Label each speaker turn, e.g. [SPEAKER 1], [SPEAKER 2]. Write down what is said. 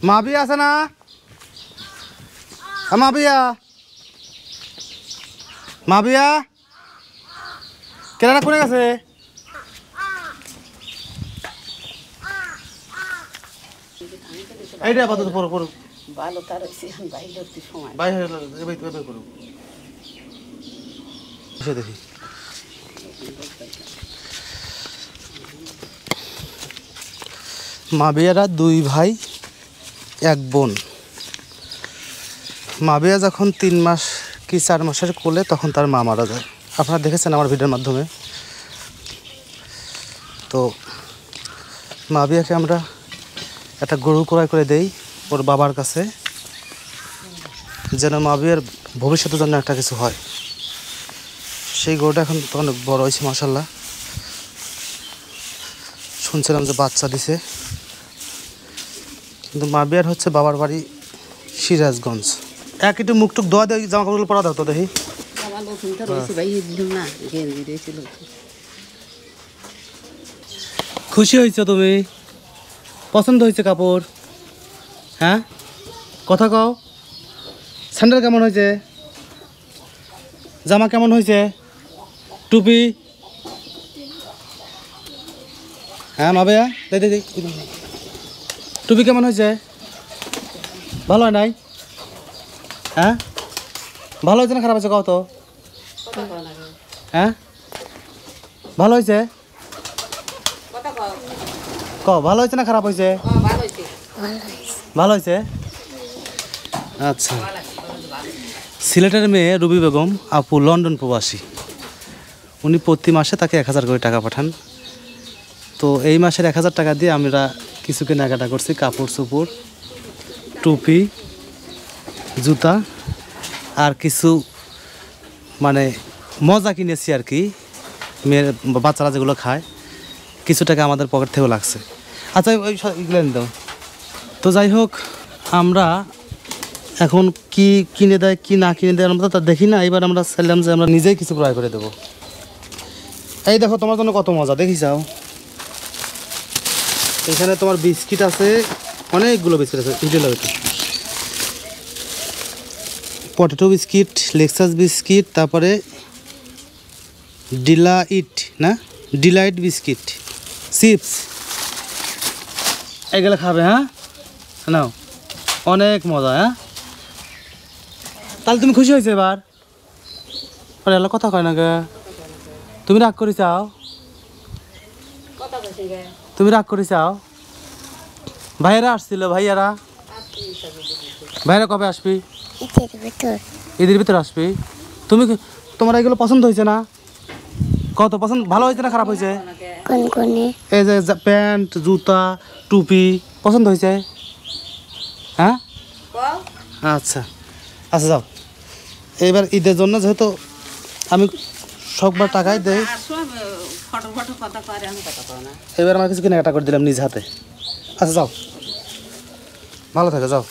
[SPEAKER 1] মাবিয়া আছে না? মাবিয়া মাবিয়া কেনারা কোনে গেছে? এইটা আপাতত পড়ো পড়ো।
[SPEAKER 2] ভালো তার হইছে বাইরে হতে সময়
[SPEAKER 1] বাইরে করো এসে দেখি। মাবিয়ারা 2 ভাই 1 বোন। মাবিয়া যখন 3 মাস কি 4 মাসের কোলে তখন তার মা মারা যায়। আপনারা দেখেছেন আমার ভিডিওর মাধ্যমে। তো মাবিয়াকে আমরা একটা গরু ক্রয় করে দেই ওর বাবার কাছে, যেন মাবিয়ার ভবিষ্যতের জন্য একটা কিছু হয়। সেই গরুটা এখন তো অনেক বড় হয়েছে মাশাআল্লাহ। শুনছিলাম যে বাচ্চা দিছে। কিন্তু মাবিয়ার হচ্ছে বাবার বাড়ি সিরাজগঞ্জ। একটু মুখটুক ধোয়া দিয়ে জামা কাপড়গুলো পরা দাও তো দেখি। খুশি হয়েছো তুমি? পছন্দ হয়েছে কাপড়? হ্যাঁ কথা কও। স্যান্ডেল কেমন হয়েছে? জামা কেমন হয়েছে? টুপি? হ্যাঁ মাবিয়া দে টুপি কেমন হয়েছে? ভালো হয় নাই? হ্যাঁ ভালো হয়েছে না খারাপ হয়েছে কও তো? হ্যাঁ ভালো হয়েছে? কও ভালো হয়েছে না খারাপ হয়েছে? ভালো হয়েছে। আচ্ছা, সিলেটের মেয়ে রুবি বেগম আপু লন্ডন প্রবাসী। উনি প্রতি মাসে তাকে 1000 করে টাকা পাঠান। তো এই মাসের 1000 টাকা দিয়ে আমরা কিছু কেনাকাটা করছি, কাপড় চোপড়, টুপি, জুতা আর কিছু মানে মজা কিনেছি আর কি। মেয়ের বাচ্চারা যেগুলো খায়, কিছু টাকা আমাদের পকেট থেকেও লাগছে। আচ্ছা ওই এগুলো দাও তো। যাই হোক, আমরা এখন কি কিনে দেয় কি না কিনে দেয় আমরা তো দেখি না। এবার আমরা চাইলাম যে আমরা নিজেই কিছু ক্রয় করে দেবো। এই দেখো তোমার জন্য কত মজা, দেখি যাও। এখানে তোমার বিস্কিট আছে, অনেকগুলো বিস্কিট আছে। পটেটো বিস্কিট, লেক্সাস বিস্কিট, তারপরে ডিলাইট বিস্কিট, চিপস, এগুলো খাবে। হ্যাঁ নাও, অনেক মজা। হ্যাঁ তাহলে তুমি খুশি হয়েছে এবার? আরে এলা কথা কয় না গে, তুমি রাগ করে চাও? তুমি রাগ করে চাও? ভাইয়ারা আসছিল, ভাইয়ারা কবে আসবি? ঈদের ভিতর আসবি। তুমি তোমার এগুলো পছন্দ হয়েছে না? কত পছন্দ, ভালো হয়েছে না খারাপ হয়েছে? এই যে প্যান্ট, জুতা, টুপি পছন্দ হয়েছে? হ্যাঁ আচ্ছা আচ্ছা যাও। এইবার ঈদের জন্য যেহেতু আমি সববার টাকাই দেই, এবার আমার কিছু কেনাকাটা করে দিলাম নিজ হাতে। আচ্ছা যাও, ভালো থাকে, যাও।